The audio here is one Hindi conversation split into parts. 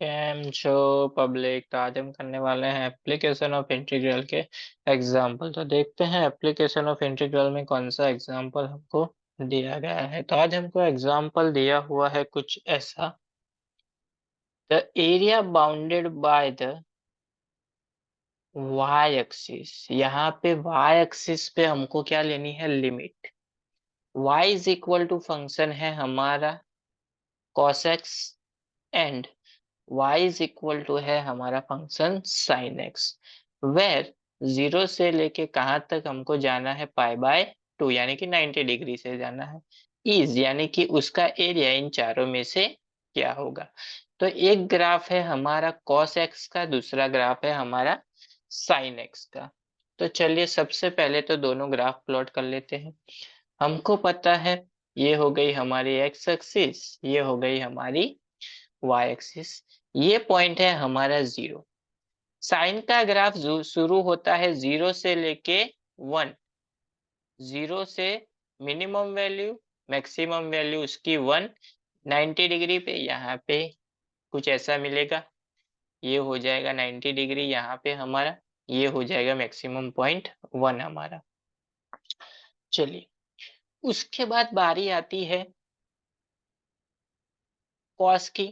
कैम जो पब्लिक। तो आज हम करने वाले हैं एप्लीकेशन ऑफ इंटीग्रल के एग्जाम्पल। तो देखते हैं एप्लीकेशन ऑफ इंटीग्रल में कौन सा एग्जाम्पल हमको दिया गया है। तो आज हमको एग्जाम्पल दिया हुआ है कुछ ऐसा। The area bounded by the Y axis. यहाँ पे वाई एक्सिस पे हमको क्या लेनी है, limit. Y is equal to function है हमारा cos x and y is equal to है हमारा फंक्शन sin x, वेर 0 से लेके कहाँ तक हमको जाना है, π/2 यानी कि 90 डिग्री से जाना है। इज यानी कि उसका एरिया इन चारों में से क्या होगा। तो एक ग्राफ है हमारा cos x का, दूसरा ग्राफ है हमारा sin x का। तो चलिए सबसे पहले तो दोनों ग्राफ प्लॉट कर लेते हैं। हमको पता है ये हो गई हमारी x एक्सिस, ये हो गई हमारी y एक्सिस। ये पॉइंट है हमारा 0। साइन का ग्राफ शुरू होता है 0 से लेके 1। 0 से मिनिमम वैल्यू मैक्सिमम वैल्यू उसकी 1, 90 डिग्री पे यहाँ पे कुछ ऐसा मिलेगा। ये हो जाएगा 90 डिग्री यहाँ पे हमारा, ये हो जाएगा मैक्सिमम पॉइंट 1 हमारा। चलिए उसके बाद बारी आती है कॉस की।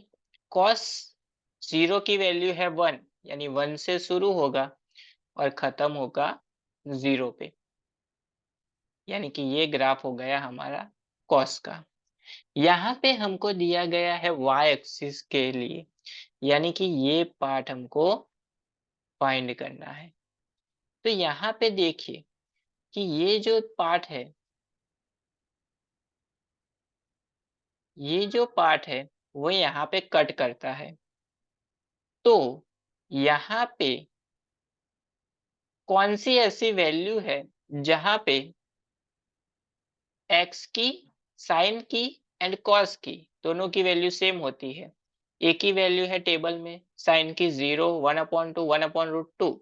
कॉस 0 की वैल्यू है 1, यानी 1 से शुरू होगा और खत्म होगा 0 पे, यानी कि ये ग्राफ हो गया हमारा कॉस का। यहाँ पे हमको दिया गया है वाई एक्सिस के लिए, यानी कि ये पार्ट हमको फाइंड करना है। तो यहाँ पे देखिए कि ये जो पार्ट है, ये जो पार्ट है वो यहाँ पे कट करता है। तो यहाँ पे कौन सी ऐसी वैल्यू है जहाँ पे एक्स की, साइन की एंड कॉस की दोनों की वैल्यू सेम होती है। एक ही वैल्यू है टेबल में, साइन की 0, 1/2, 1/√2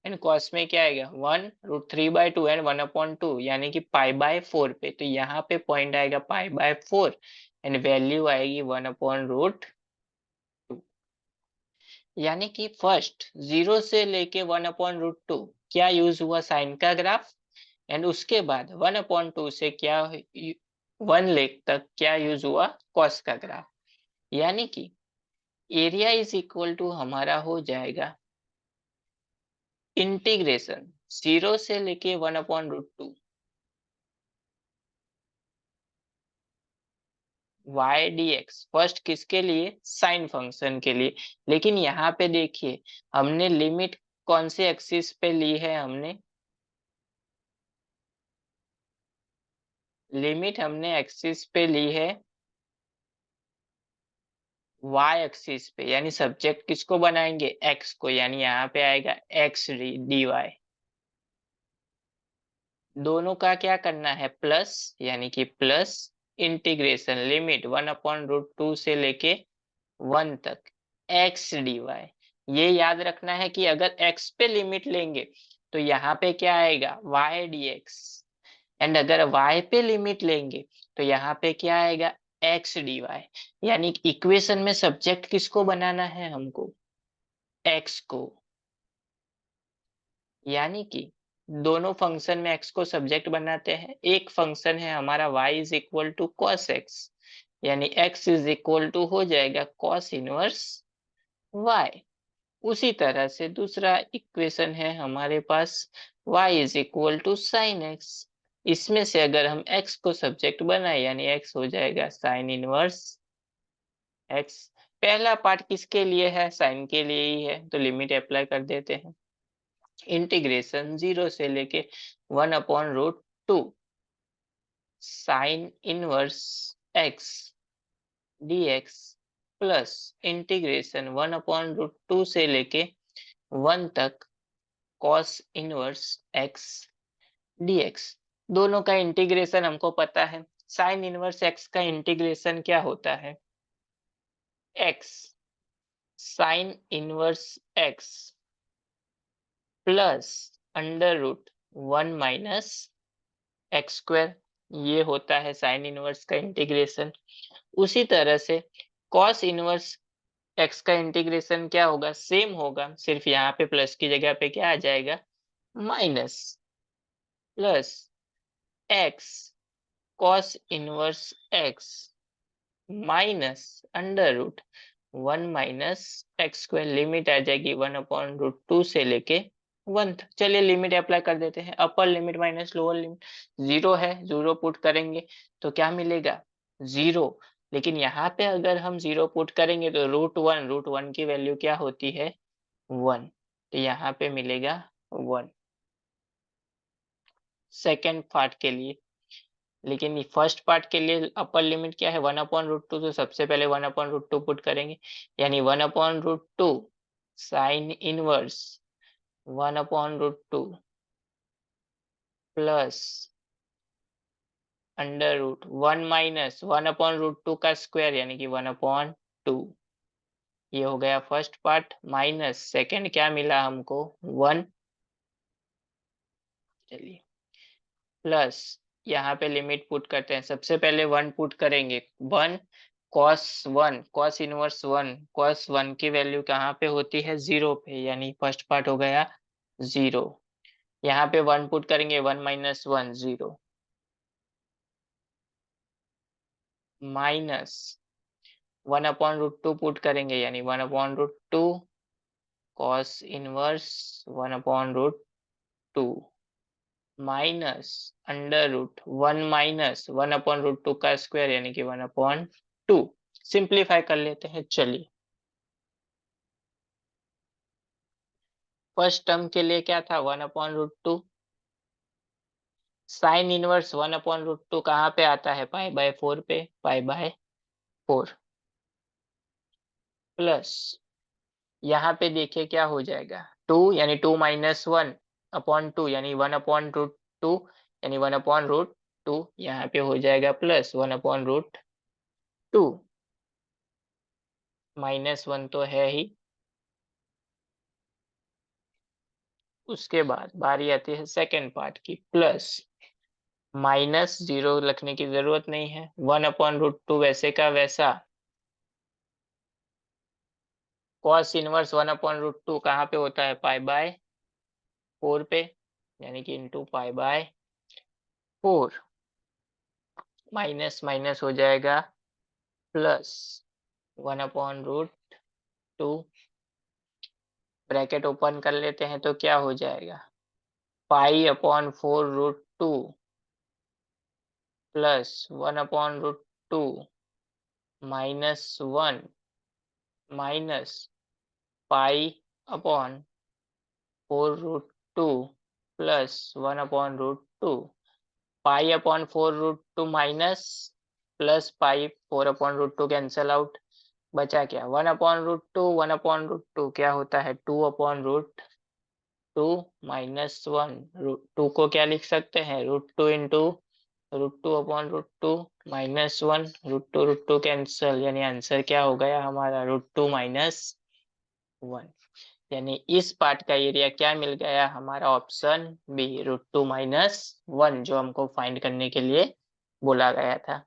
एंड कॉस में क्या आएगा 1, √3/2 एंड 1/2 यानी कि π/4 पे। तो यहाँ पे पॉइंट आएगा π/4 एंड वैल्यू आएगी 1/√2। यानी कि फर्स्ट 0 से लेके 1/√2 क्या यूज हुआ, साइन का ग्राफ। एंड उसके बाद 1/2 से क्या 1 तक क्या यूज हुआ, कॉस का ग्राफ। यानी कि एरिया इज इक्वल टू हमारा हो जाएगा इंटीग्रेशन 0 से लेके 1/√2 y dx। फर्स्ट किसके लिए, साइन फंक्शन के लिए। लेकिन यहाँ पे देखिए हमने लिमिट कौन से एक्सिस पे ली है, हमने लिमिट हमने एक्सिस पे ली है y एक्सिस पे, यानी सब्जेक्ट किसको बनाएंगे, x को, यानी यहाँ पे आएगा x dy। दोनों का क्या करना है, प्लस, यानी कि प्लस इंटीग्रेशन लिमिट 1/√2 से लेके 1 तक x dy। ये याद रखना है कि अगर x पे लिमिट लेंगे तो यहाँ पे क्या आएगा y dx, एंड अगर y पे लिमिट लेंगे तो यहाँ पे क्या आएगा x dy। यानी इक्वेशन में सब्जेक्ट किसको बनाना है हमको, x को। यानी कि दोनों फंक्शन में x को सब्जेक्ट बनाते हैं। एक फंक्शन है हमारा y is equal to cos x, यानी x इज इक्वल टू हो जाएगा कॉस इनवर्स y। उसी तरह से दूसरा इक्वेशन है हमारे पास y is equal to sine x। इसमें से अगर हम x को सब्जेक्ट बनाए यानी x हो जाएगा साइन इनवर्स x। पहला पार्ट किसके लिए है, साइन के लिए ही है, तो लिमिट अप्लाई कर देते हैं। इंटीग्रेशन 0 से लेके 1/√2 sine inverse x dx plus integration 1/√2 से लेके 1 तक cos इनवर्स x dx। दोनों का इंटीग्रेशन हमको पता है। साइन इनवर्स x का इंटीग्रेशन क्या होता है, x sine inverse x plus √1 minus x square, ये होता है साइन इनवर्स का इंटीग्रेशन। उसी तरह से cos इनवर्स x का इंटीग्रेशन क्या होगा, सेम होगा, सिर्फ यहाँ पे प्लस की जगह पे क्या आ जाएगा, minus, plus x cos inverse x minus under root 1 - x², limit आ जाएगी 1/√2 से लेके 1 तक। चलिए लिमिट अप्लाई कर देते हैं, upper limit minus lower limit, 0 है, 0 पुट करेंगे तो क्या मिलेगा, 0। लेकिन यहाँ पे अगर हम 0 पुट करेंगे तो √1 की वैल्यू क्या होती है, 1, तो यहाँ पे मिलेगा 1 सेकेंड पार्ट के लिए। लेकिन फर्स्ट पार्ट के लिए अपर लिमिट क्या है, 1/√2, तो सबसे पहले 1/√2 पुट करेंगे, यानी 1/√2 sine inverse 1/√2 plus under root 1 minus 1/√2 का स्क्वायर यानी कि 1/2। ये हो गया फर्स्ट पार्ट, माइनस सेकेंड क्या मिला हमको, 1। चलिए प्लस यहाँ पे लिमिट पुट करते हैं, सबसे पहले 1 पुट करेंगे, 1 cos इनवर्स 1, cos 1 की वैल्यू कहाँ पे होती है, 0 पे, यानी फर्स्ट पार्ट हो गया 0। यहाँ पे 1 पुट करेंगे, 1 - 1 0 माइनस 1/√2 पुट करेंगे, यानी 1/√2 cos inverse 1/√2 minus under root 1 minus 1/√2 का स्क्वायर यानी कि 1/2। सिंप्लीफाई कर लेते हैं, चलिए फर्स्ट टर्म के लिए क्या था, 1/√2 साइन इनवर्स 1/√2 कहाँ पे आता है, π/4 पे, π/4 प्लस यहाँ पे देखिए क्या हो जाएगा, 2 यानी 2 - 1/2 यानी 1/√2 यानी 1/√2 यहाँ पे हो जाएगा प्लस 1/√2 -1 तो है ही। उसके बाद बारी आती है सेकेंड पार्ट की, प्लस माइनस 0 रखने की जरूरत नहीं है, 1/√2 वैसे का वैसा, cos इनवर्स 1/√2 कहाँ पे होता है, π/4 पे, यानी कि इंटू π/4, माइनस माइनस हो जाएगा प्लस 1/√2, ब्रैकेट ओपन कर लेते हैं तो क्या हो जाएगा, π/4√2 plus 1/√2 -1 minus π/4√2 plus 1/√2, π/4√2 minus plus π/4/√2 cancel out, बचा क्या, 1/√2, 1/√2 क्या होता है, 2/√2 -1, √2 को क्या लिख सकते हैं, √2 इंटू √2/√2 -1, √2 कैंसल, यानी आंसर क्या हो गया हमारा, √2 - 1, यानी इस पार्ट का एरिया क्या मिल गया हमारा, ऑप्शन बी √2 - 1, जो हमको फाइंड करने के लिए बोला गया था।